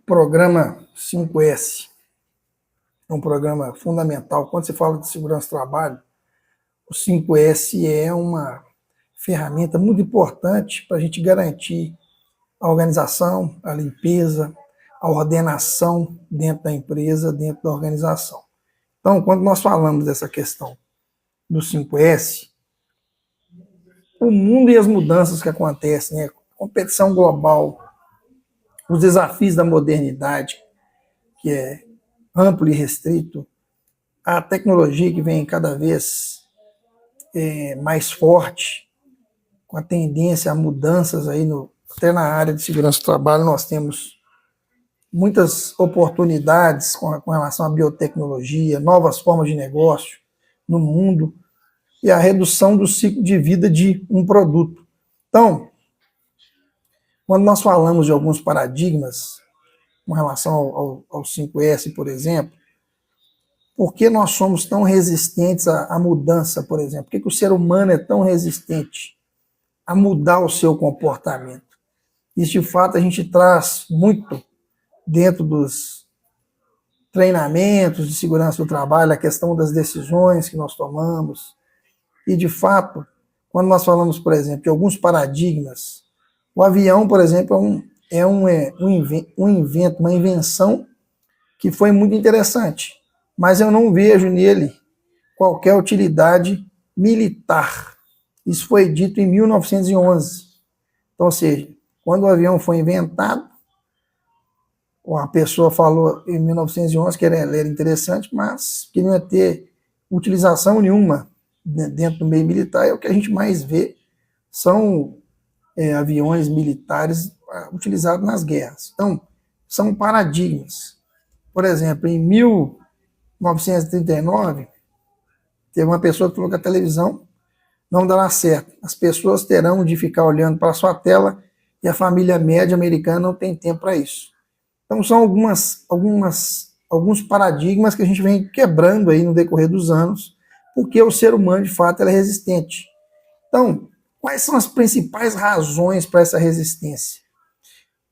Programa 5S é um programa fundamental. Quando você fala de segurança do trabalho, o 5S é uma ferramenta muito importante para a gente garantir a organização, a limpeza, a ordenação dentro da empresa, dentro da organização. Então, quando nós falamos dessa questão do 5S, o mundo e as mudanças que acontecem, né? Competição global, os desafios da modernidade, que é amplo e restrito, a tecnologia que vem cada vez mais forte, com a tendência a mudanças aí até na área de segurança do trabalho, nós temos muitas oportunidades com relação à biotecnologia, novas formas de negócio no mundo e a redução do ciclo de vida de um produto. Então, quando nós falamos de alguns paradigmas com relação ao 5S, por exemplo, por que nós somos tão resistentes à mudança, por exemplo? Por que o ser humano é tão resistente a mudar o seu comportamento? Isso, de fato, a gente traz muito dentro dos treinamentos de segurança do trabalho, a questão das decisões que nós tomamos. E, de fato, quando nós falamos, por exemplo, de alguns paradigmas, o avião, por exemplo, é um invento, uma invenção que foi muito interessante, mas eu não vejo nele qualquer utilidade militar. Isso foi dito em 1911. Então, ou seja, quando o avião foi inventado, uma pessoa falou em 1911 que ele era interessante, mas que não ia ter utilização nenhuma dentro do meio militar. É o que a gente mais vê, são aviões militares utilizados nas guerras. Então, são paradigmas. Por exemplo, em 1939, teve uma pessoa que falou que a televisão não dará certo. As pessoas terão de ficar olhando para a sua tela e a família média americana não tem tempo para isso. Então, são alguns paradigmas que a gente vem quebrando aí no decorrer dos anos, porque o ser humano, de fato, é resistente. Então, quais são as principais razões para essa resistência?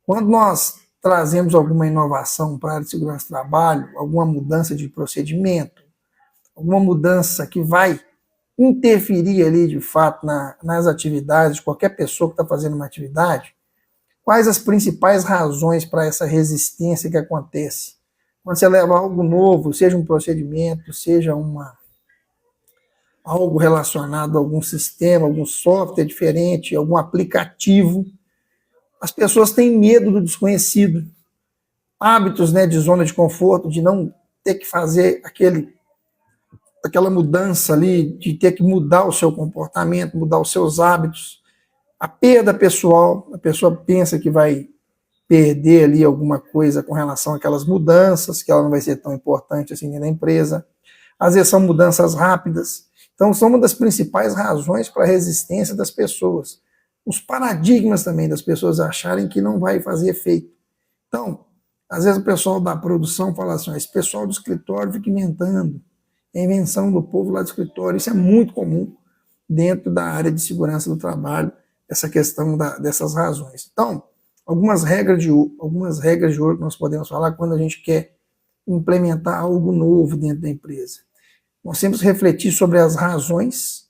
Quando nós trazemos alguma inovação para a área de segurança do trabalho, alguma mudança de procedimento, alguma mudança que vai interferir ali, de fato, nas atividades de qualquer pessoa que está fazendo uma atividade, quais as principais razões para essa resistência que acontece? Quando você leva algo novo, seja um procedimento, seja algo relacionado a algum sistema, algum software diferente, algum aplicativo, as pessoas têm medo do desconhecido, hábitos, né, de zona de conforto, de não ter que fazer aquela mudança ali, de ter que mudar o seu comportamento, mudar os seus hábitos, a perda pessoal, a pessoa pensa que vai perder ali alguma coisa com relação àquelas mudanças, que ela não vai ser tão importante assim na empresa. Às vezes são mudanças rápidas. Então, são uma das principais razões para a resistência das pessoas. Os paradigmas também das pessoas acharem que não vai fazer efeito. Então, às vezes o pessoal da produção fala assim, esse pessoal do escritório fica inventando, é a invenção do povo lá do escritório. Isso é muito comum dentro da área de segurança do trabalho, essa questão dessas razões. Então, algumas regras de ouro que nós podemos falar quando a gente quer implementar algo novo dentro da empresa. Nós temos que refletir sobre as razões,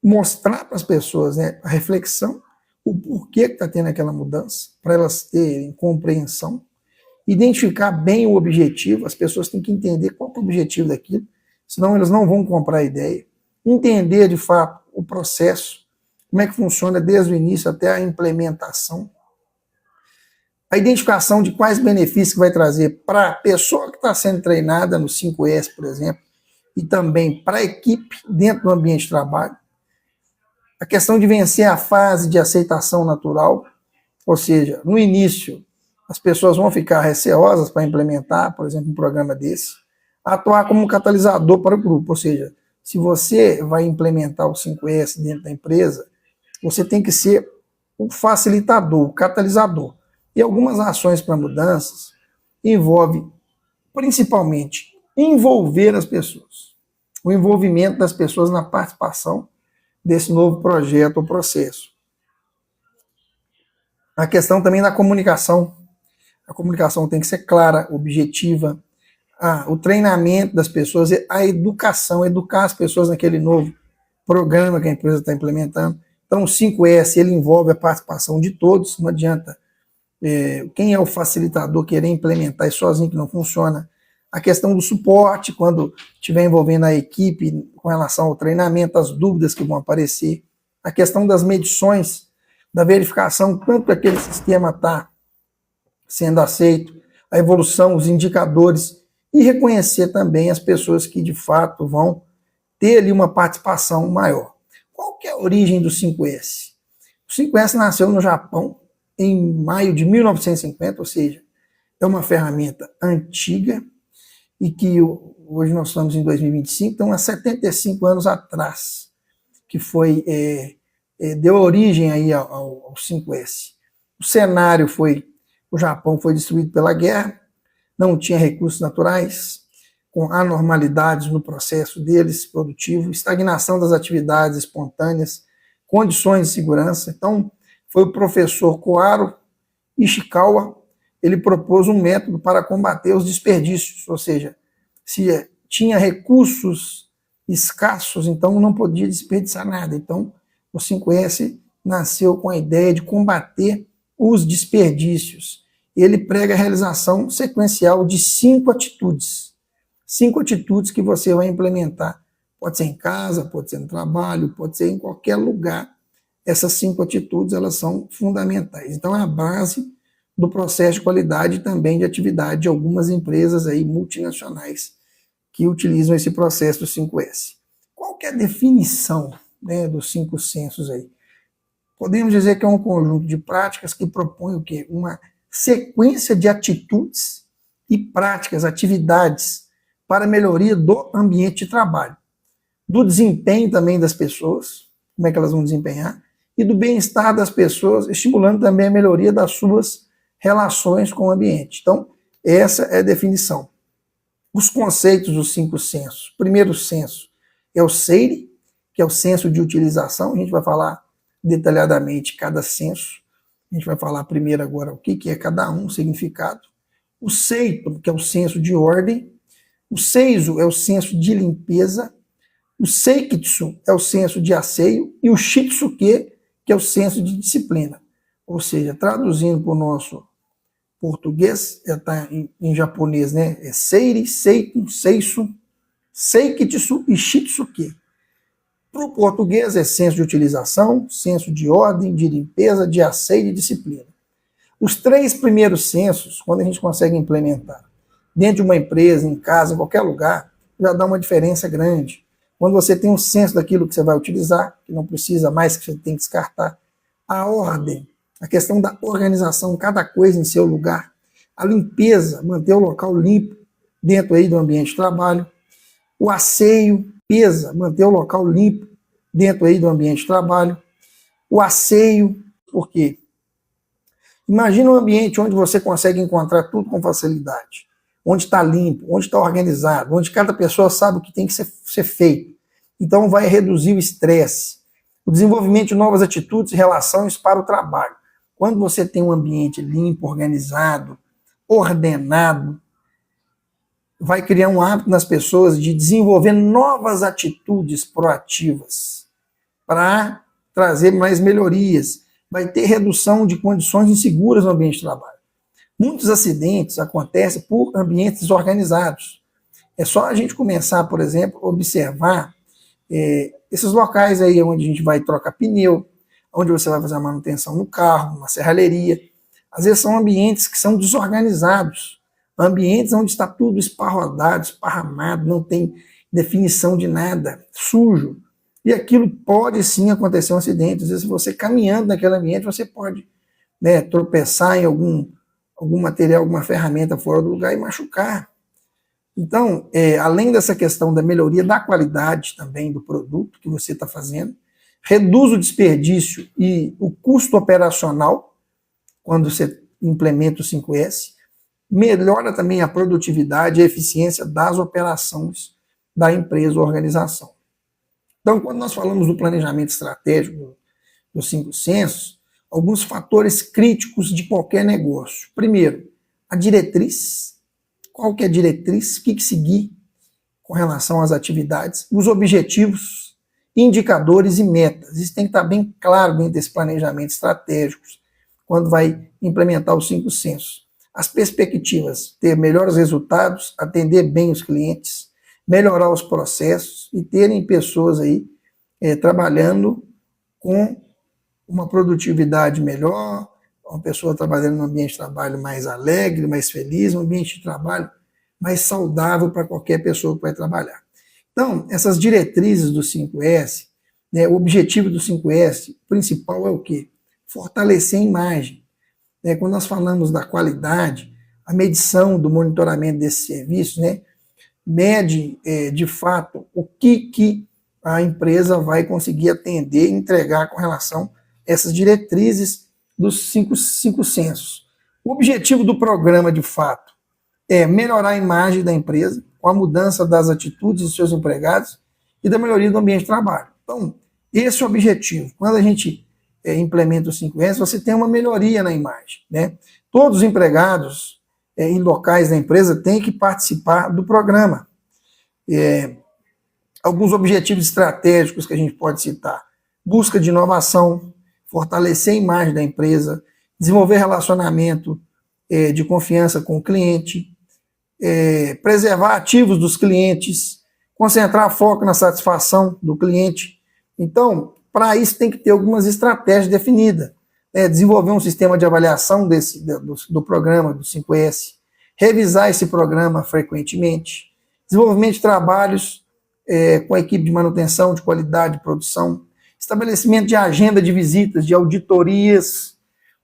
mostrar para as pessoas, né, a reflexão, o porquê que está tendo aquela mudança, para elas terem compreensão, identificar bem o objetivo, as pessoas têm que entender qual é o objetivo daquilo, senão elas não vão comprar a ideia, entender de fato o processo, como é que funciona desde o início até a implementação, a identificação de quais benefícios que vai trazer para a pessoa que está sendo treinada no 5S, por exemplo, e também para a equipe dentro do ambiente de trabalho, a questão de vencer a fase de aceitação natural, ou seja, no início as pessoas vão ficar receosas para implementar, por exemplo, um programa desse, atuar como um catalisador para o grupo, ou seja, se você vai implementar o 5S dentro da empresa, você tem que ser o facilitador, o catalisador. E algumas ações para mudanças envolvem, principalmente, envolver as pessoas, o envolvimento das pessoas na participação desse novo projeto ou processo. A questão também da comunicação. A comunicação tem que ser clara, objetiva. O treinamento das pessoas, a educação, educar as pessoas naquele novo programa que a empresa está implementando. Então, o 5S ele envolve a participação de todos, não adianta quem é o facilitador querer implementar isso sozinho, que não funciona. A questão do suporte, quando estiver envolvendo a equipe com relação ao treinamento, as dúvidas que vão aparecer. A questão das medições, da verificação, quanto aquele sistema está sendo aceito, a evolução, os indicadores, e reconhecer também as pessoas que de fato vão ter ali uma participação maior. Qual que é a origem do 5S? O 5S nasceu no Japão em maio de 1950, ou seja, é uma ferramenta antiga e que hoje nós estamos em 2025, então há 75 anos atrás, que foi deu origem aí ao 5S. O cenário o Japão foi destruído pela guerra, não tinha recursos naturais, com anormalidades no processo deles produtivo, estagnação das atividades espontâneas, condições de segurança. Então, foi o professor Koaro Ishikawa, ele propôs um método para combater os desperdícios, ou seja, se tinha recursos escassos, então não podia desperdiçar nada. Então, o 5S nasceu com a ideia de combater os desperdícios. Ele prega a realização sequencial de 5 atitudes. 5 atitudes que você vai implementar. Pode ser em casa, pode ser no trabalho, pode ser em qualquer lugar. Essas 5 atitudes, elas são fundamentais. Então, é a base do processo de qualidade e também de atividade de algumas empresas aí multinacionais que utilizam esse processo do 5S. Qual que é a definição, né, dos 5 sensos aí? Podemos dizer que é um conjunto de práticas que propõe o quê? Uma sequência de atitudes e práticas, atividades para a melhoria do ambiente de trabalho, do desempenho também das pessoas, como é que elas vão desempenhar, e do bem-estar das pessoas, estimulando também a melhoria das suas relações com o ambiente. Então, essa é a definição. Os conceitos dos 5 sensos. O primeiro senso é o SEIRI, que é o senso de utilização. A gente vai falar detalhadamente cada senso. A gente vai falar primeiro agora o que é cada um, o significado. O SEITO, que é o senso de ordem. O SEIZO é o senso de limpeza. O Seikitsu é o senso de asseio. E o Shitsuke, que é o senso de disciplina. Ou seja, traduzindo para o nosso português, está em japonês, né? É Seiri, Seito, Seisu, Seikitsu e Shitsuke. Para o português é senso de utilização, senso de ordem, de limpeza, de asseio e de disciplina. Os 3 primeiros sensos, quando a gente consegue implementar dentro de uma empresa, em casa, em qualquer lugar, já dá uma diferença grande. Quando você tem um senso daquilo que você vai utilizar, que não precisa mais, que você tem que descartar, a ordem, a questão da organização, cada coisa em seu lugar, a limpeza, manter o local limpo dentro aí do ambiente de trabalho, o asseio, limpeza, manter o local limpo dentro aí do ambiente de trabalho, o asseio, por quê? Imagina um ambiente onde você consegue encontrar tudo com facilidade, onde está limpo, onde está organizado, onde cada pessoa sabe o que tem que ser feito. Então vai reduzir o estresse, o desenvolvimento de novas atitudes e relações para o trabalho. Quando você tem um ambiente limpo, organizado, ordenado, vai criar um hábito nas pessoas de desenvolver novas atitudes proativas para trazer mais melhorias. Vai ter redução de condições inseguras no ambiente de trabalho. Muitos acidentes acontecem por ambientes desorganizados. É só a gente começar, por exemplo, a observar esses locais aí onde a gente vai trocar pneu, onde você vai fazer a manutenção no carro, uma serralheria. Às vezes são ambientes que são desorganizados, ambientes onde está tudo esparrodado, esparramado, não tem definição de nada, sujo. E aquilo pode sim acontecer um acidente. Às vezes você caminhando naquele ambiente, você pode, né, tropeçar em algum material, alguma ferramenta fora do lugar e machucar. Então, além dessa questão da melhoria da qualidade também do produto que você está fazendo, reduz o desperdício e o custo operacional quando você implementa o 5S, melhora também a produtividade e a eficiência das operações da empresa ou organização. Então, quando nós falamos do planejamento estratégico dos 5 sensos, alguns fatores críticos de qualquer negócio. Primeiro, a diretriz. Qual que é a diretriz? O que seguir com relação às atividades? Os objetivos, indicadores e metas. Isso tem que estar bem claro dentro desse planejamento estratégico, quando vai implementar os 5 sensos. As perspectivas, ter melhores resultados, atender bem os clientes, melhorar os processos e terem pessoas aí trabalhando com uma produtividade melhor, uma pessoa trabalhando num ambiente de trabalho mais alegre, mais feliz, um ambiente de trabalho mais saudável para qualquer pessoa que vai trabalhar. Então, essas diretrizes do 5S, né, o objetivo do 5S principal é o quê? Fortalecer a imagem. Né, quando nós falamos da qualidade, a medição do monitoramento desses serviços, né, mede de fato o que a empresa vai conseguir atender e entregar com relação a essas diretrizes dos cinco sensos. O objetivo do programa, de fato, é melhorar a imagem da empresa com a mudança das atitudes dos seus empregados e da melhoria do ambiente de trabalho. Então, esse é o objetivo. Quando a gente implementa o 5S, você tem uma melhoria na imagem. Né? Todos os empregados em locais da empresa têm que participar do programa. Alguns objetivos estratégicos que a gente pode citar: busca de inovação, fortalecer a imagem da empresa, desenvolver relacionamento de confiança com o cliente, preservar ativos dos clientes, concentrar foco na satisfação do cliente. Então, para isso tem que ter algumas estratégias definidas. Desenvolver um sistema de avaliação do programa, do 5S, revisar esse programa frequentemente, desenvolvimento de trabalhos com a equipe de manutenção, de qualidade de produção, estabelecimento de agenda de visitas, de auditorias,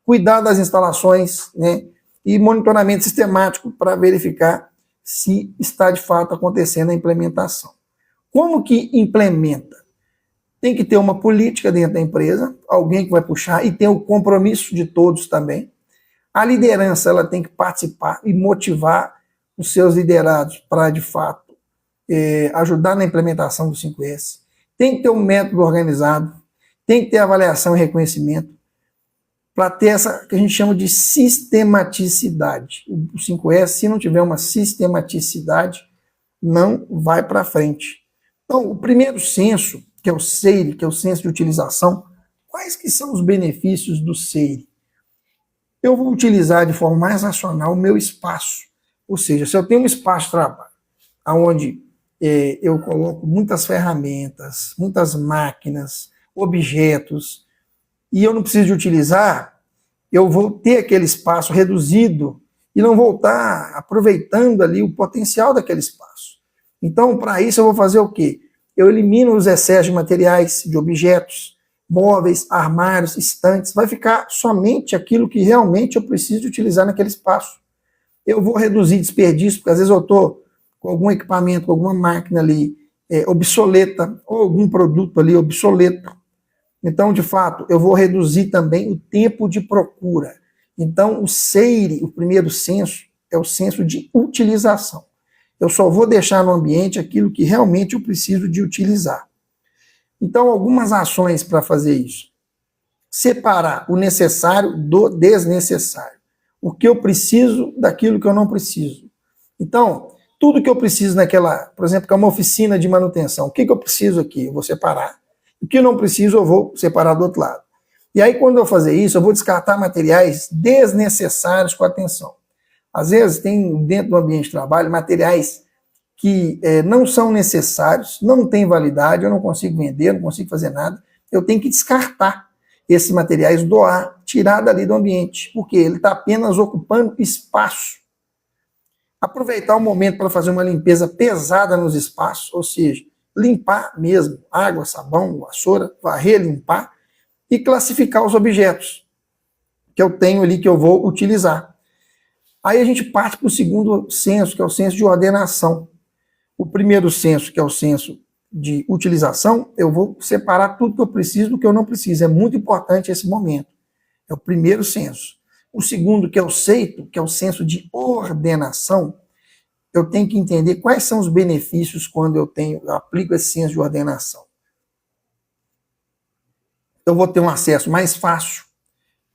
cuidar das instalações, né, e monitoramento sistemático para verificar se está de fato acontecendo a implementação. Como que implementa? Tem que ter uma política dentro da empresa, alguém que vai puxar, e tem o compromisso de todos também. A liderança ela tem que participar e motivar os seus liderados para, de fato, ajudar na implementação do 5S. Tem que ter um método organizado, tem que ter avaliação e reconhecimento, para ter essa que a gente chama de sistematicidade. O 5S, se não tiver uma sistematicidade, não vai para frente. Então, o primeiro senso, que é o SEIRE, que é o senso de utilização, quais que são os benefícios do SEIRE? Eu vou utilizar de forma mais racional o meu espaço. Ou seja, se eu tenho um espaço de trabalho, onde eu coloco muitas ferramentas, muitas máquinas, objetos, e eu não preciso de utilizar, eu vou ter aquele espaço reduzido e não vou estar aproveitando ali o potencial daquele espaço. Então, para isso, eu vou fazer o quê? Eu elimino os excessos de materiais, de objetos, móveis, armários, estantes, vai ficar somente aquilo que realmente eu preciso utilizar naquele espaço. Eu vou reduzir desperdício, porque às vezes eu estou com algum equipamento, com alguma máquina ali obsoleta, ou algum produto ali obsoleto. Então, de fato, eu vou reduzir também o tempo de procura. Então, o SEIRE, o primeiro senso, é o senso de utilização. Eu só vou deixar no ambiente aquilo que realmente eu preciso de utilizar. Então, algumas ações para fazer isso. Separar o necessário do desnecessário. O que eu preciso daquilo que eu não preciso. Então, tudo que eu preciso naquela, por exemplo, que é uma oficina de manutenção, o que eu preciso aqui? Eu vou separar. O que eu não preciso, eu vou separar do outro lado. E aí, quando eu fazer isso, eu vou descartar materiais desnecessários com atenção. Às vezes, tem dentro do ambiente de trabalho materiais que não são necessários, não têm validade, eu não consigo vender, não consigo fazer nada. Eu tenho que descartar esses materiais, doar, tirar dali do ambiente, porque ele está apenas ocupando espaço. Aproveitar o momento para fazer uma limpeza pesada nos espaços, ou seja, limpar mesmo, água, sabão, vassoura, varrer, limpar e classificar os objetos que eu tenho ali, que eu vou utilizar. Aí a gente parte para o segundo senso, que é o senso de ordenação. O primeiro senso, que é o senso de utilização, eu vou separar tudo que eu preciso do que eu não preciso. É muito importante esse momento. É o primeiro senso. O segundo, que é o seito, que é o senso de ordenação, eu tenho que entender quais são os benefícios quando eu aplico esse senso de ordenação. Eu vou ter um acesso mais fácil,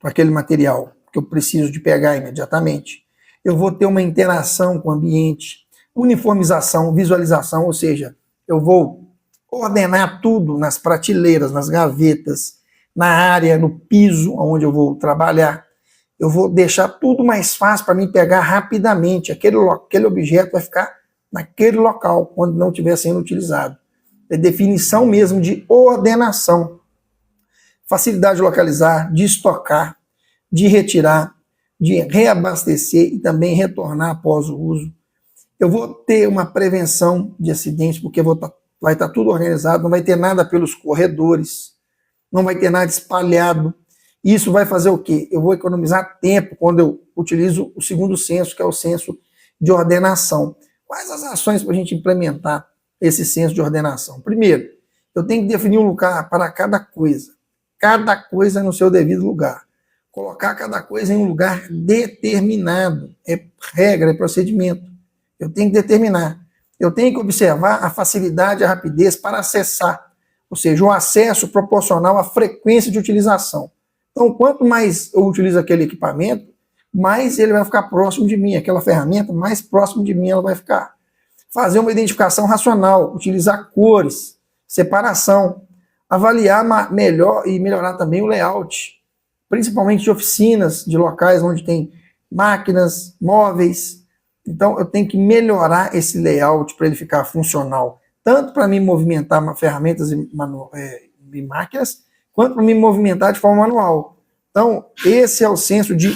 com aquele material que eu preciso de pegar imediatamente. Eu vou ter uma interação com o ambiente, uniformização, visualização, ou seja, eu vou ordenar tudo nas prateleiras, nas gavetas, na área, no piso onde eu vou trabalhar. Eu vou deixar tudo mais fácil para mim pegar rapidamente. Aquele objeto vai ficar naquele local, quando não estiver sendo utilizado. É definição mesmo de ordenação. Facilidade de localizar, de estocar, de retirar, de reabastecer e também retornar após o uso. Eu vou ter uma prevenção de acidentes, porque vai estar tudo organizado, não vai ter nada pelos corredores, não vai ter nada espalhado. Isso vai fazer o quê? Eu vou economizar tempo quando eu utilizo o segundo senso, que é o senso de ordenação. Quais as ações para a gente implementar esse senso de ordenação? Primeiro, eu tenho que definir um lugar para cada coisa no seu devido lugar. Colocar cada coisa em um lugar determinado. É regra, é procedimento. Eu tenho que determinar. Eu tenho que observar a facilidade e a rapidez para acessar, ou seja, o acesso proporcional à frequência de utilização. Então, quanto mais eu utilizo aquele equipamento, mais ele vai ficar próximo de mim, aquela ferramenta, mais próximo de mim ela vai ficar. Fazer uma identificação racional, utilizar cores, separação, avaliar melhor e melhorar também o layout, principalmente de oficinas, de locais onde tem máquinas, móveis. Então, eu tenho que melhorar esse layout para ele ficar funcional, tanto para me movimentar ferramentas e máquinas, quanto para me movimentar de forma manual. Então, esse é o senso de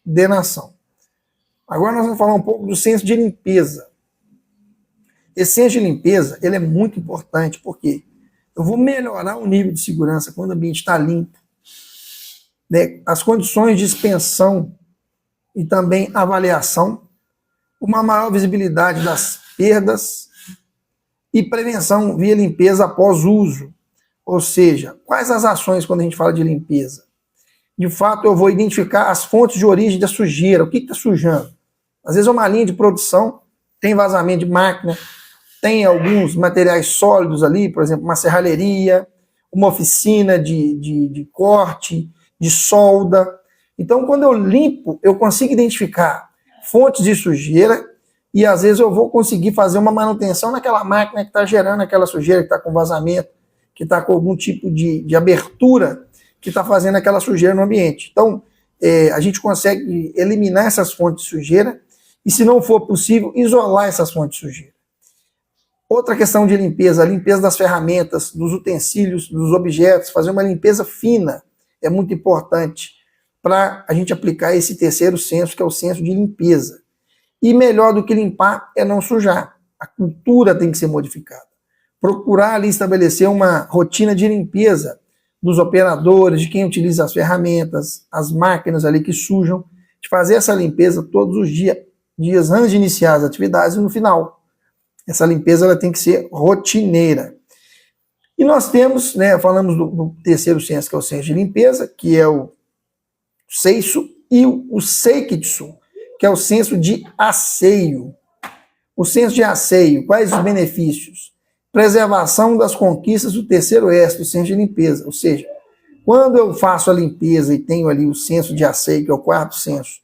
ordenação. Agora nós vamos falar um pouco do senso de limpeza. Esse senso de limpeza, ele é muito importante, porque eu vou melhorar o nível de segurança quando o ambiente está limpo, né? As condições de expensão e também avaliação, uma maior visibilidade das perdas e prevenção via limpeza após uso. Ou seja, quais as ações quando a gente fala de limpeza? De fato, eu vou identificar as fontes de origem da sujeira. O que está sujando? Às vezes é uma linha de produção, tem vazamento de máquina, tem alguns materiais sólidos ali, por exemplo, uma serralheria, uma oficina de corte, de solda. Então, quando eu limpo, eu consigo identificar fontes de sujeira e, às vezes, eu vou conseguir fazer uma manutenção naquela máquina que está gerando aquela sujeira, que está com vazamento, que está com algum tipo de abertura que está fazendo aquela sujeira no ambiente. Então, a gente consegue eliminar essas fontes de sujeira e, se não for possível, isolar essas fontes de sujeira. Outra questão de limpeza, a limpeza das ferramentas, dos utensílios, dos objetos, fazer uma limpeza fina é muito importante para a gente aplicar esse terceiro senso, que é o senso de limpeza. E melhor do que limpar é não sujar. A cultura tem que ser modificada. Procurar ali estabelecer uma rotina de limpeza dos operadores, de quem utiliza as ferramentas, as máquinas ali que sujam, de fazer essa limpeza todos os dias antes de iniciar as atividades e no final. Essa limpeza ela tem que ser rotineira. E nós temos, né, falamos do terceiro senso, que é o senso de limpeza, que é o seiso, e o seikitsu, que é o senso de asseio. O senso de asseio, quais os benefícios? Preservação das conquistas do terceiro S, do senso de limpeza. Ou seja, quando eu faço a limpeza e tenho ali o senso de asseio, que é o quarto senso,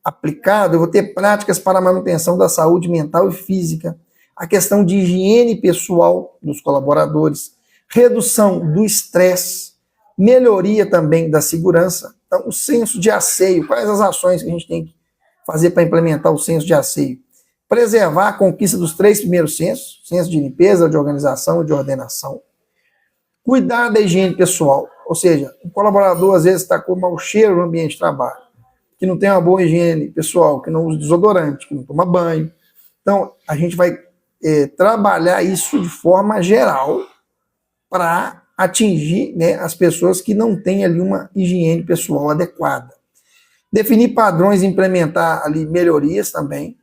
aplicado, eu vou ter práticas para a manutenção da saúde mental e física, a questão de higiene pessoal dos colaboradores, redução do estresse, melhoria também da segurança. Então, o senso de asseio, quais as ações que a gente tem que fazer para implementar o senso de asseio? Preservar a conquista dos três primeiros sensos, senso de limpeza, de organização e de ordenação. Cuidar da higiene pessoal, ou seja, o colaborador às vezes está com mau cheiro no ambiente de trabalho, que não tem uma boa higiene pessoal, que não usa desodorante, que não toma banho. Então, a gente vai trabalhar isso de forma geral para atingir, né, as pessoas que não têm ali uma higiene pessoal adequada. Definir padrões e implementar ali melhorias também.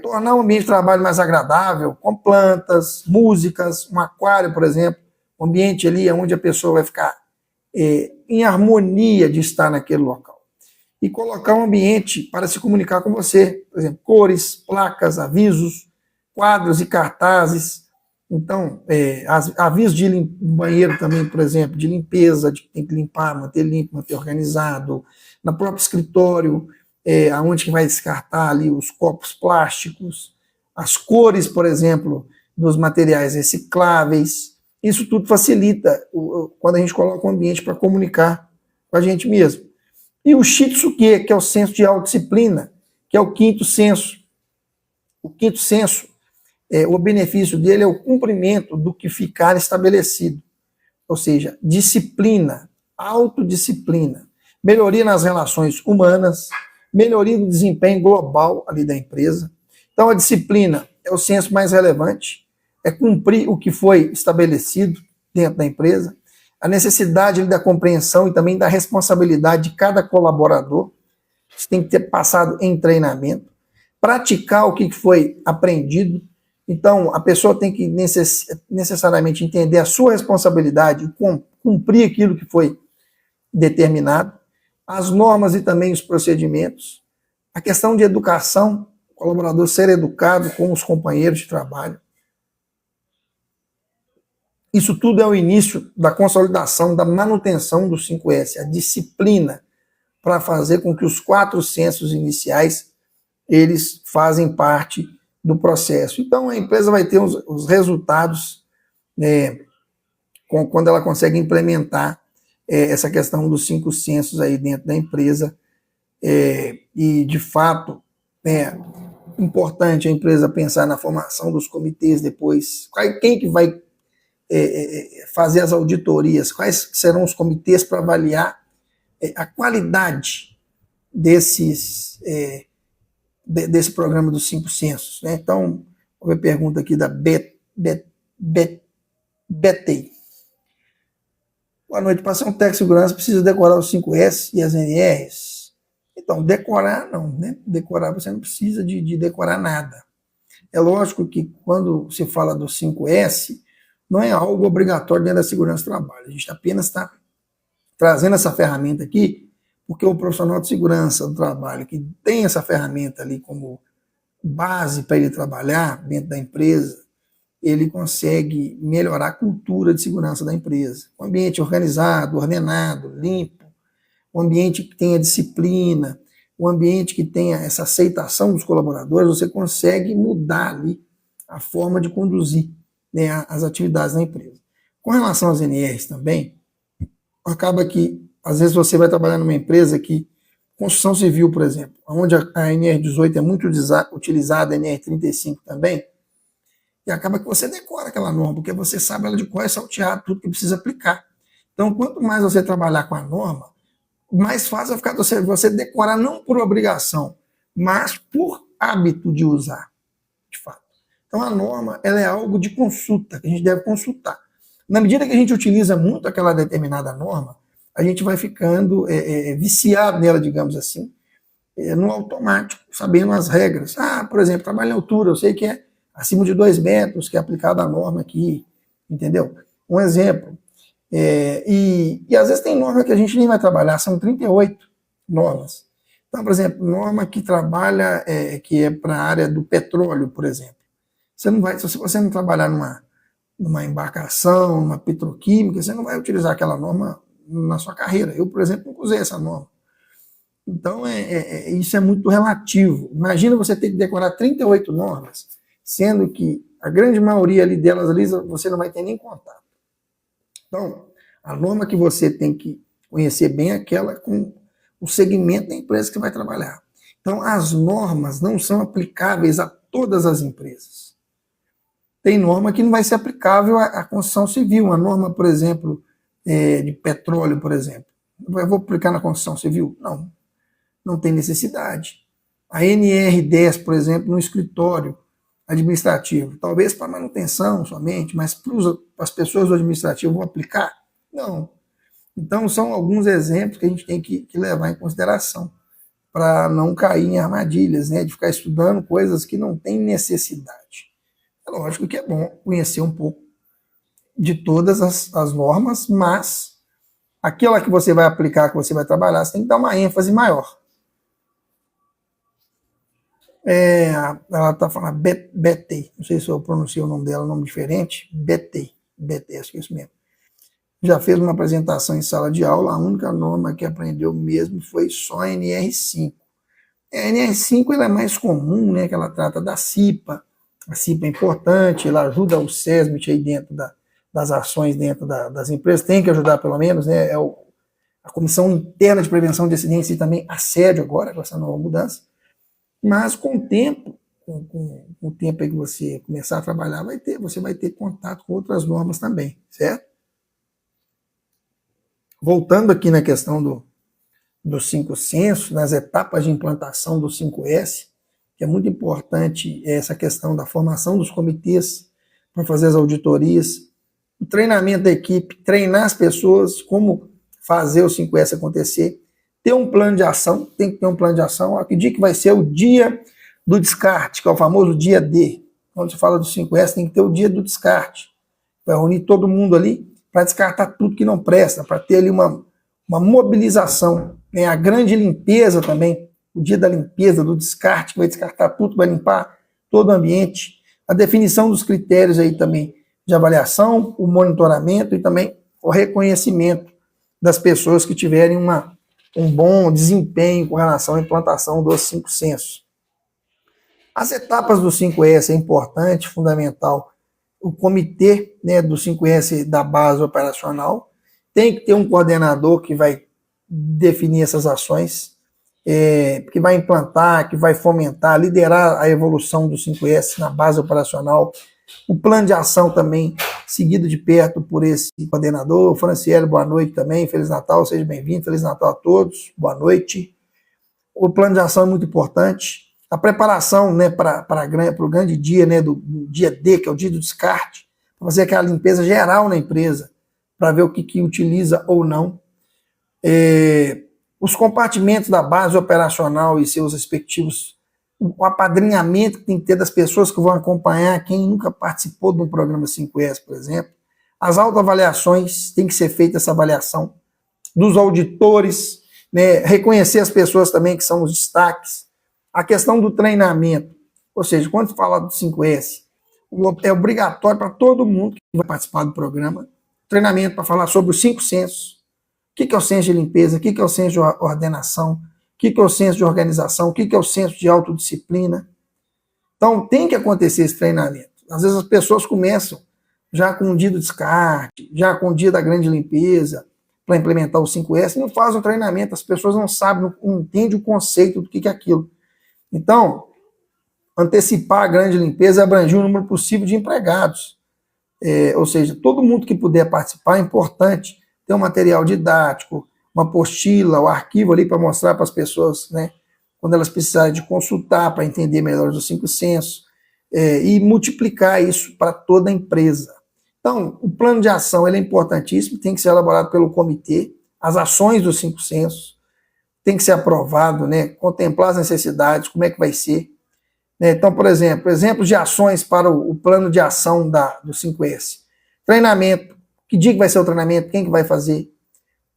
Tornar o ambiente de trabalho mais agradável, com plantas, músicas, um aquário, por exemplo, um ambiente ali onde a pessoa vai ficar em harmonia de estar naquele local. E colocar um ambiente para se comunicar com você, por exemplo, cores, placas, avisos, quadros e cartazes, Então, aviso de banheiro também, por exemplo, de limpeza, de que tem que limpar, manter limpo, manter organizado. No próprio escritório, aonde que vai descartar ali os copos plásticos, as cores, por exemplo, dos materiais recicláveis. Isso tudo facilita quando a gente coloca o ambiente para comunicar com a gente mesmo. E o Shitsuke, que é o senso de autodisciplina, que é o quinto senso. O quinto senso, o benefício dele é o cumprimento do que ficar estabelecido. Ou seja, disciplina, autodisciplina, melhoria nas relações humanas, melhoria do desempenho global ali da empresa. Então, a disciplina é o senso mais relevante, é cumprir o que foi estabelecido dentro da empresa, a necessidade da compreensão e também da responsabilidade de cada colaborador. Isso tem que ter passado em treinamento, praticar o que foi aprendido. Então, a pessoa tem que necessariamente entender a sua responsabilidade e cumprir aquilo que foi determinado, as normas e também os procedimentos, a questão de educação, o colaborador ser educado com os companheiros de trabalho. Isso tudo é o início da consolidação, da manutenção do 5S, a disciplina para fazer com que os 4 sensos iniciais eles fazem parte do processo. Então, a empresa vai ter os resultados quando ela consegue implementar essa questão dos 5 sensos aí dentro da empresa. E, de fato, é importante a empresa pensar na formação dos comitês depois. Quem que vai fazer as auditorias? Quais serão os comitês para avaliar a qualidade desse programa dos 5 censos, né? Então, vou ver a pergunta aqui da Betei. Boa noite. Para ser um técnico de segurança, precisa decorar os 5S e as NRs? Então, decorar não, né? Decorar, você não precisa de decorar nada. É lógico que quando se fala do 5S, não é algo obrigatório dentro da segurança do trabalho. A gente apenas está trazendo essa ferramenta aqui porque o profissional de segurança do trabalho que tem essa ferramenta ali como base para ele trabalhar dentro da empresa, ele consegue melhorar a cultura de segurança da empresa. Um ambiente organizado, ordenado, limpo, um ambiente que tenha disciplina, um ambiente que tenha essa aceitação dos colaboradores, você consegue mudar ali a forma de conduzir, né, as atividades da empresa. Com relação às NRs também, acaba que às vezes você vai trabalhar numa empresa que, construção civil, por exemplo, onde a NR18 é muito utilizada, a NR35 também, e acaba que você decora aquela norma, porque você sabe ela de cor e salteado, tudo que precisa aplicar. Então, quanto mais você trabalhar com a norma, mais fácil vai ficar você decorar não por obrigação, mas por hábito de usar, de fato. Então, a norma ela é algo de consulta, que a gente deve consultar. Na medida que a gente utiliza muito aquela determinada norma, a gente vai ficando viciado nela, digamos assim, no automático, sabendo as regras. Por exemplo, trabalho em altura, eu sei que é acima de 2 metros, que é aplicada a norma aqui, entendeu? Um exemplo. E às vezes tem norma que a gente nem vai trabalhar, são 38 normas. Então, por exemplo, norma que trabalha, que é para a área do petróleo, por exemplo. Você não vai, se você não trabalhar numa embarcação, numa petroquímica, você não vai utilizar aquela norma na sua carreira. Eu, por exemplo, nunca usei essa norma. Então, isso é muito relativo. Imagina você ter que decorar 38 normas, sendo que a grande maioria ali delas ali, você não vai ter nem contato. Então, a norma que você tem que conhecer bem é aquela com o segmento da empresa que você vai trabalhar. Então, as normas não são aplicáveis a todas as empresas. Tem norma que não vai ser aplicável à construção civil. Uma norma, por exemplo, de petróleo, por exemplo. Eu vou aplicar na construção civil? Não tem necessidade. A NR10, por exemplo, no escritório administrativo, talvez para manutenção somente, mas para as pessoas do administrativo vão aplicar? Não. Então, são alguns exemplos que a gente tem que levar em consideração para não cair em armadilhas, né, de ficar estudando coisas que não têm necessidade. É lógico que é bom conhecer um pouco de todas as normas, mas aquela que você vai aplicar, que você vai trabalhar, você tem que dar uma ênfase maior. Ela está falando BT, não sei se eu pronunciei o nome dela, um nome diferente, BT, acho que é isso mesmo. Já fez uma apresentação em sala de aula, a única norma que aprendeu mesmo foi só a NR5. A NR5 ela é mais comum, né, que ela trata da CIPA. A CIPA é importante, ela ajuda o SESMIT aí dentro das ações dentro das empresas, tem que ajudar pelo menos, né, a Comissão Interna de Prevenção de Acidentes e também assédio agora, com essa nova mudança. Mas com o tempo, com o tempo aí que você começar a trabalhar, você vai ter contato com outras normas também, certo? Voltando aqui na questão dos 5 censos, nas etapas de implantação do 5S, que é muito importante essa questão da formação dos comitês para fazer as auditorias, o treinamento da equipe, treinar as pessoas, como fazer o 5S acontecer, ter um plano de ação, tem que ter um plano de ação. Que dia que vai ser o dia do descarte, que é o famoso dia D. Quando se fala do 5S, tem que ter o dia do descarte. Vai reunir todo mundo ali para descartar tudo que não presta, para ter ali uma mobilização. Né? A grande limpeza também, o dia da limpeza, do descarte, que vai descartar tudo, vai limpar todo o ambiente. A definição dos critérios aí também de avaliação, o monitoramento e também o reconhecimento das pessoas que tiverem um bom desempenho com relação à implantação dos 5 censos. As etapas do 5S é importante, fundamental. O comitê, né, do 5S da base operacional tem que ter um coordenador que vai definir essas ações, que vai implantar, que vai fomentar, liderar a evolução do 5S na base operacional. O plano de ação também, seguido de perto por esse coordenador. Franciele, boa noite também, Feliz Natal, seja bem-vindo, Feliz Natal a todos, boa noite. O plano de ação é muito importante. A preparação, né, para o grande dia, né, do dia D, que é o dia do descarte, para fazer aquela limpeza geral na empresa, para ver o que utiliza ou não. Os compartimentos da base operacional e seus respectivos, o apadrinhamento que tem que ter das pessoas que vão acompanhar, quem nunca participou de um programa 5S, por exemplo. As autoavaliações, tem que ser feita essa avaliação dos auditores, né, reconhecer as pessoas também que são os destaques. A questão do treinamento, ou seja, quando se fala do 5S, é obrigatório para todo mundo que vai participar do programa, treinamento para falar sobre os 5 censos. O que é o censo de limpeza? O que é o censo de ordenação? O que é o censo de organização? O que é o censo de autodisciplina? Então, tem que acontecer esse treinamento. Às vezes as pessoas começam já com o dia do descarte, já com o dia da grande limpeza, para implementar o 5S, e não fazem o treinamento, as pessoas não sabem, não entendem o conceito do que é aquilo. Então, antecipar a grande limpeza e abranger o número possível de empregados. Ou seja, todo mundo que puder participar é importante ter um material didático, uma apostila, o arquivo ali para mostrar para as pessoas, né, quando elas precisarem de consultar para entender melhor os 5 censos, e multiplicar isso para toda a empresa. Então, o plano de ação ele é importantíssimo, tem que ser elaborado pelo comitê, as ações dos 5 censos, tem que ser aprovado, né, contemplar as necessidades, como é que vai ser. Né? Então, por exemplo, exemplos de ações para o plano de ação do 5S. Treinamento, que dia que vai ser o treinamento, quem que vai fazer?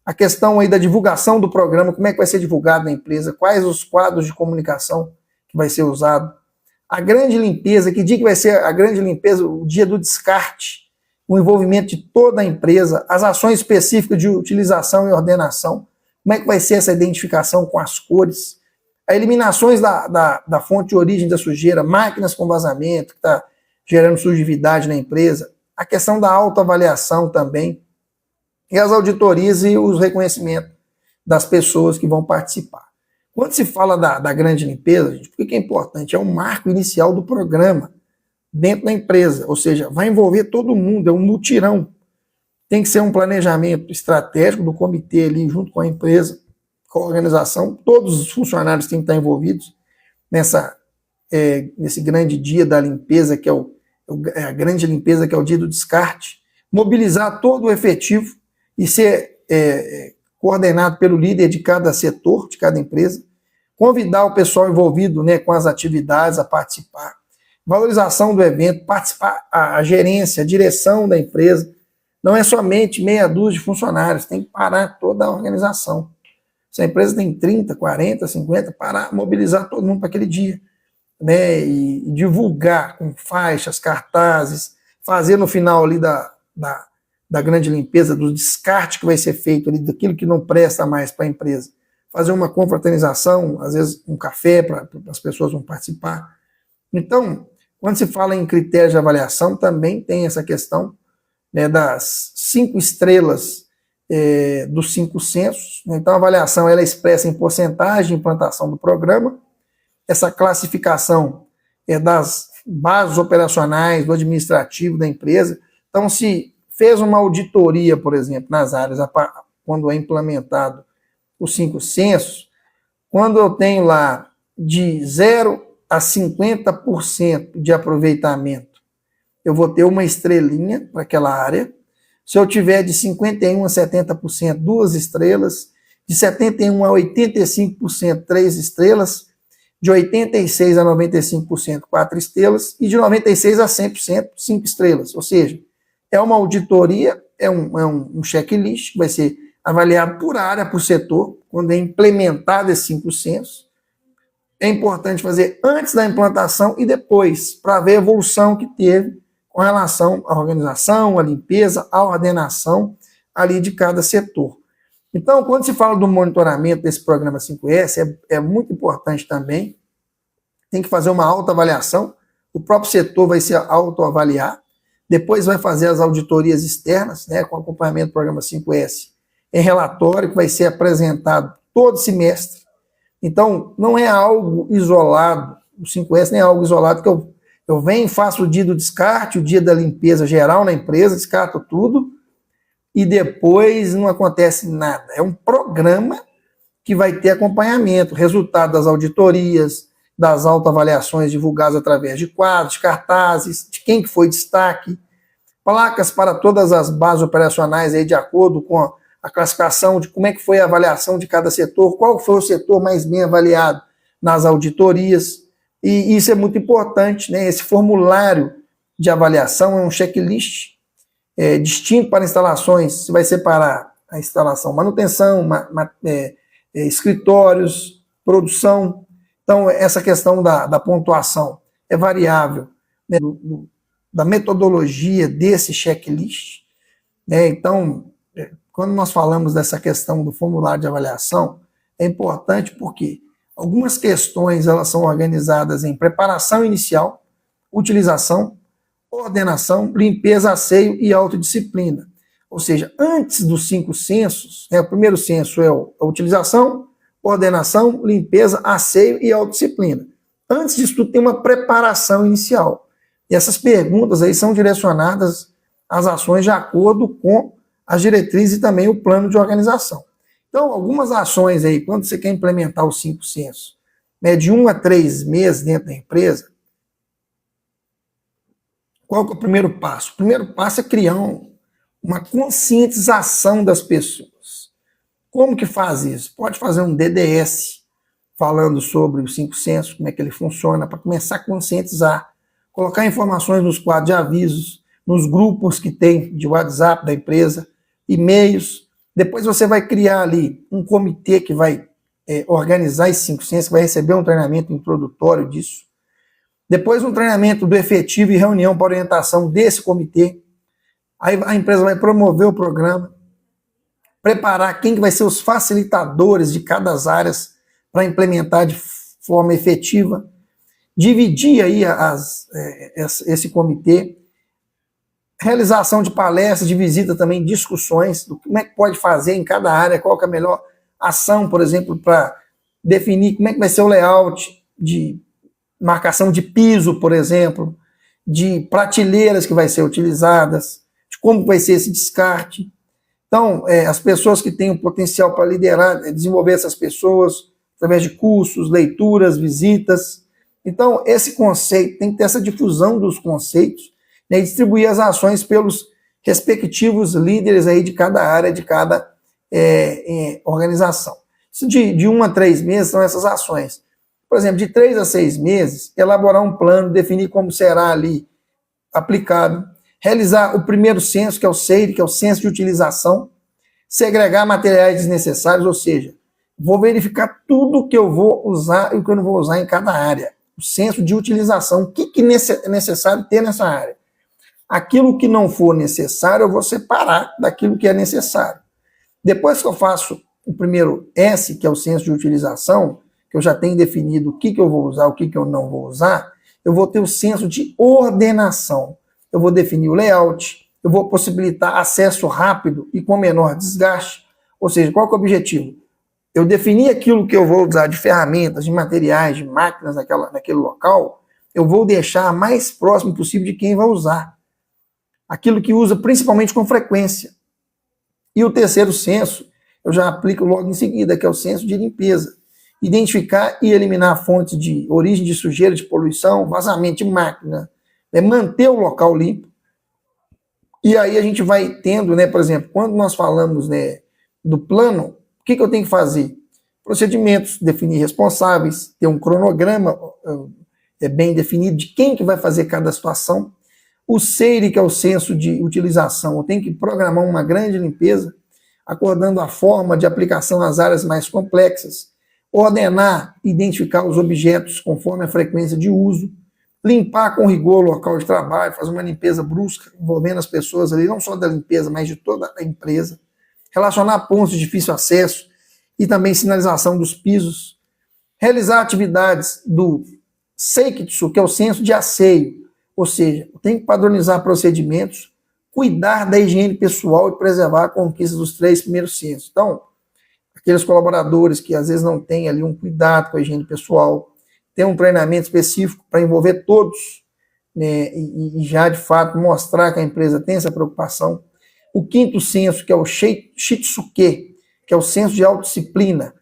A questão aí da divulgação do programa, como é que vai ser divulgado na empresa, quais os quadros de comunicação que vai ser usado. A grande limpeza, que dia que vai ser a grande limpeza, o dia do descarte, o envolvimento de toda a empresa, as ações específicas de utilização e ordenação, como é que vai ser essa identificação com as cores, as eliminações da fonte de origem da sujeira, máquinas com vazamento, que está gerando sujidade na empresa, a questão da autoavaliação também, e as auditorias e os reconhecimentos das pessoas que vão participar. Quando se fala da grande limpeza, gente, o que é importante? É o marco inicial do programa dentro da empresa, ou seja, vai envolver todo mundo, é um mutirão. Tem que ser um planejamento estratégico do comitê ali, junto com a empresa, com a organização, todos os funcionários têm que estar envolvidos nesse grande dia da limpeza, que é a grande limpeza, que é o dia do descarte, mobilizar todo o efetivo e ser coordenado pelo líder de cada setor, de cada empresa, convidar o pessoal envolvido, né, com as atividades a participar, valorização do evento, participar a gerência, a direção da empresa, não é somente meia dúzia de funcionários, tem que parar toda a organização. Se a empresa tem 30, 40, 50, parar, mobilizar todo mundo para aquele dia. né, e divulgar com faixas, cartazes, fazer no final ali da grande limpeza, do descarte que vai ser feito ali, daquilo que não presta mais para a empresa. Fazer uma confraternização, às vezes um café para as pessoas vão participar. Então, quando se fala em critérios de avaliação, também tem essa questão, né, das 5 estrelas dos 5 censos. Então, a avaliação ela é expressa em porcentagem de implantação do programa. Essa classificação é das bases operacionais, do administrativo da empresa. Então, se fez uma auditoria, por exemplo, nas áreas, quando é implementado os 5 censos, quando eu tenho lá de 0 a 50% de aproveitamento, eu vou ter uma estrelinha para aquela área. Se eu tiver de 51% a 70%, 2 estrelas. De 71% a 85%, 3 estrelas. De 86% a 95%, 4 estrelas. E de 96% a 100%, 5 estrelas. Ou seja, é uma auditoria, é um checklist que vai ser avaliado por área, por setor, quando é implementado esses 5 censos. É importante fazer antes da implantação e depois, para ver a evolução que teve com relação à organização, à limpeza, à ordenação ali de cada setor. Então, quando se fala do monitoramento desse programa 5S, é muito importante também, tem que fazer uma autoavaliação, o próprio setor vai se autoavaliar, depois vai fazer as auditorias externas, né, com acompanhamento do programa 5S, em relatório que vai ser apresentado todo semestre. Então, não é algo isolado, o 5S não é algo isolado que eu venho, faço o dia do descarte, o dia da limpeza geral na empresa, descarto tudo, e depois não acontece nada. É um programa que vai ter acompanhamento, resultado das auditorias, das autoavaliações divulgadas através de quadros, cartazes, de quem que foi destaque, placas para todas as bases operacionais aí de acordo com a classificação de como é que foi a avaliação de cada setor, qual foi o setor mais bem avaliado nas auditorias. E isso é muito importante, né? Esse formulário de avaliação é um checklist distinto para instalações. Você vai separar a instalação, manutenção, escritórios, produção. Então, essa questão da pontuação é variável, né, da metodologia desse checklist. Né? Então, quando nós falamos dessa questão do formulário de avaliação, é importante porque algumas questões elas são organizadas em preparação inicial, utilização, ordenação, limpeza, asseio e autodisciplina. Ou seja, antes dos 5 censos, o primeiro censo é a utilização, ordenação, limpeza, asseio e autodisciplina. Antes disso tudo tem uma preparação inicial. E essas perguntas aí são direcionadas às ações de acordo com as diretrizes e também o plano de organização. Então, algumas ações aí, quando você quer implementar os 5 censos, né, de 1 a 3 meses dentro da empresa, qual que é o primeiro passo? O primeiro passo é criar uma conscientização das pessoas. Como que faz isso? Pode fazer um DDS, falando sobre os 5 censos, como é que ele funciona, para começar a conscientizar, colocar informações nos quadros de avisos, nos grupos que tem de WhatsApp da empresa, e-mails. Depois você vai criar ali um comitê que vai organizar esses 5 censos, que vai receber um treinamento introdutório disso. Depois um treinamento do efetivo e reunião para orientação desse comitê. Aí a empresa vai promover o programa, preparar quem que vai ser os facilitadores de cada áreas para implementar de forma efetiva, dividir aí esse comitê, realização de palestras, de visita também, discussões, do como é que pode fazer em cada área, qual que é a melhor ação, por exemplo, para definir como é que vai ser o layout de marcação de piso, por exemplo, de prateleiras que vai ser utilizadas, de como vai ser esse descarte. Então, as pessoas que têm o potencial para liderar, desenvolver essas pessoas, através de cursos, leituras, visitas. Então, esse conceito, tem que ter essa difusão dos conceitos, né, e distribuir as ações pelos respectivos líderes aí de cada área, de cada organização. Isso de 1 a 3 meses são essas ações. Por exemplo, de 3 a 6 meses, elaborar um plano, definir como será ali aplicado, realizar o primeiro censo, que é o CEIR, que é o censo de utilização, segregar materiais desnecessários, ou seja, vou verificar tudo que eu vou usar e o que eu não vou usar em cada área. o senso de utilização. O que é necessário ter nessa área? Aquilo que não for necessário, eu vou separar daquilo que é necessário. Depois que eu faço o primeiro S, que é o senso de utilização, que eu já tenho definido o que eu vou usar, o que eu não vou usar, eu vou ter o senso de ordenação. Eu vou definir o layout, eu vou possibilitar acesso rápido e com menor desgaste. Ou seja, qual que é o objetivo? Eu defini aquilo que eu vou usar de ferramentas, de materiais, de máquinas naquele local, eu vou deixar mais próximo possível de quem vai usar. Aquilo que usa principalmente com frequência. E o terceiro senso, eu já aplico logo em seguida, que é o senso de limpeza. Identificar e eliminar fontes de origem de sujeira, de poluição, vazamento de máquina, manter o local limpo. E aí a gente vai tendo, por exemplo, quando nós falamos do plano, o que eu tenho que fazer? Procedimentos, definir responsáveis, ter um cronograma bem definido de quem que vai fazer cada situação. O SEIRE, que é o senso de utilização, eu tenho que programar uma grande limpeza, acordando a forma de aplicação às áreas mais complexas, ordenar e identificar os objetos conforme a frequência de uso, limpar com rigor o local de trabalho, fazer uma limpeza brusca, envolvendo as pessoas ali, não só da limpeza, mas de toda a empresa, relacionar pontos de difícil acesso e também sinalização dos pisos, realizar atividades do Seikitsu, que é o senso de asseio, ou seja, tem que padronizar procedimentos, cuidar da higiene pessoal e preservar a conquista dos 3 primeiros sensos. Então, aqueles colaboradores que às vezes não têm ali um cuidado com a higiene pessoal, ter um treinamento específico para envolver todos, e já de fato mostrar que a empresa tem essa preocupação. O quinto senso, que é o Shitsuke, que é o senso de autodisciplina,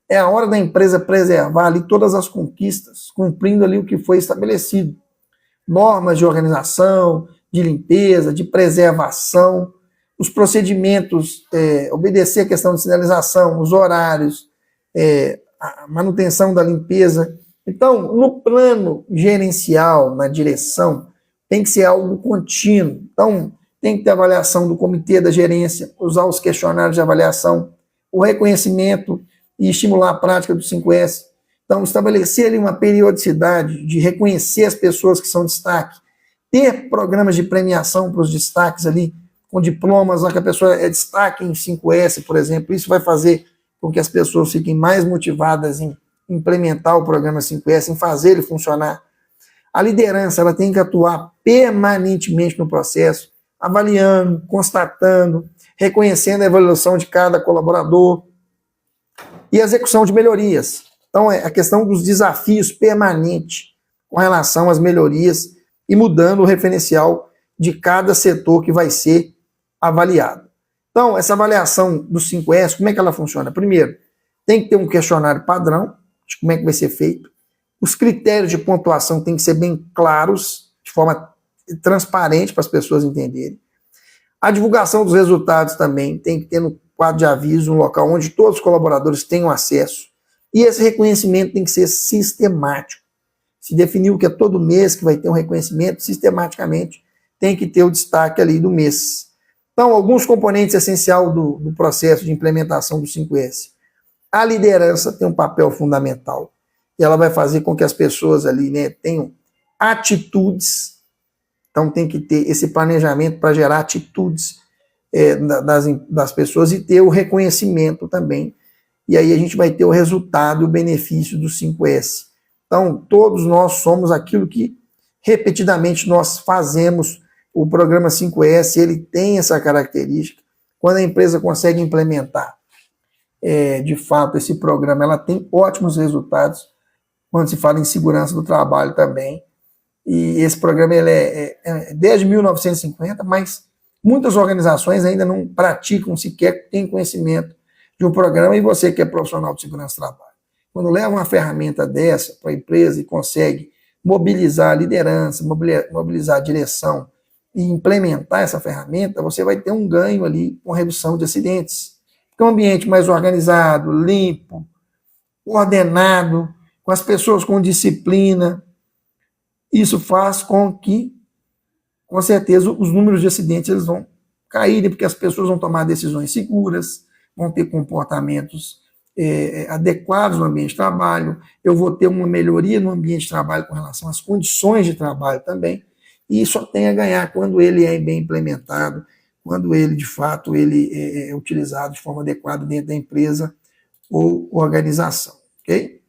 é a hora da empresa preservar ali todas as conquistas, cumprindo ali o que foi estabelecido. Normas de organização, de limpeza, de preservação, os procedimentos, obedecer a questão de sinalização, os horários, a manutenção da limpeza. Então, no plano gerencial, na direção, tem que ser algo contínuo. Então, tem que ter avaliação do comitê da gerência, usar os questionários de avaliação, o reconhecimento e estimular a prática do 5S. Então, estabelecer ali uma periodicidade de reconhecer as pessoas que são destaque, ter programas de premiação para os destaques ali, com diplomas, que a pessoa é destaque em 5S, por exemplo. Isso vai fazer com que as pessoas fiquem mais motivadas em implementar o programa 5S, em fazer ele funcionar. A liderança ela tem que atuar permanentemente no processo, avaliando, constatando, reconhecendo a evolução de cada colaborador e a execução de melhorias. Então, é a questão dos desafios permanentes com relação às melhorias e mudando o referencial de cada setor que vai ser avaliado. Então, essa avaliação do 5S, como é que ela funciona? Primeiro, tem que ter um questionário padrão de como é que vai ser feito. Os critérios de pontuação têm que ser bem claros, de forma transparente para as pessoas entenderem. A divulgação dos resultados também tem que ter no quadro de aviso, um local onde todos os colaboradores tenham acesso. E esse reconhecimento tem que ser sistemático. Se definiu que é todo mês que vai ter um reconhecimento, sistematicamente tem que ter o destaque ali do mês. Então, alguns componentes essenciais do processo de implementação do 5S. A liderança tem um papel fundamental. E ela vai fazer com que as pessoas ali tenham atitudes. Então, tem que ter esse planejamento para gerar atitudes das pessoas e ter o reconhecimento também. E aí a gente vai ter o resultado e o benefício do 5S. Então, todos nós somos aquilo que repetidamente nós fazemos. O programa 5S, ele tem essa característica. Quando a empresa consegue implementar, de fato, esse programa, ela tem ótimos resultados quando se fala em segurança do trabalho também. E esse programa ele é desde 1950, mas muitas organizações ainda não praticam sequer, têm conhecimento de um programa, e você que é profissional de segurança do trabalho, quando leva uma ferramenta dessa para a empresa e consegue mobilizar a liderança, mobilizar a direção e implementar essa ferramenta, você vai ter um ganho ali com redução de acidentes. Porque é um ambiente mais organizado, limpo, ordenado, com as pessoas com disciplina. Isso faz com que, com certeza, os números de acidentes eles vão caírem, porque as pessoas vão tomar decisões seguras, vão ter comportamentos adequados no ambiente de trabalho, eu vou ter uma melhoria no ambiente de trabalho com relação às condições de trabalho também, e só tem a ganhar quando ele é bem implementado, quando ele, de fato, ele é utilizado de forma adequada dentro da empresa ou organização, ok?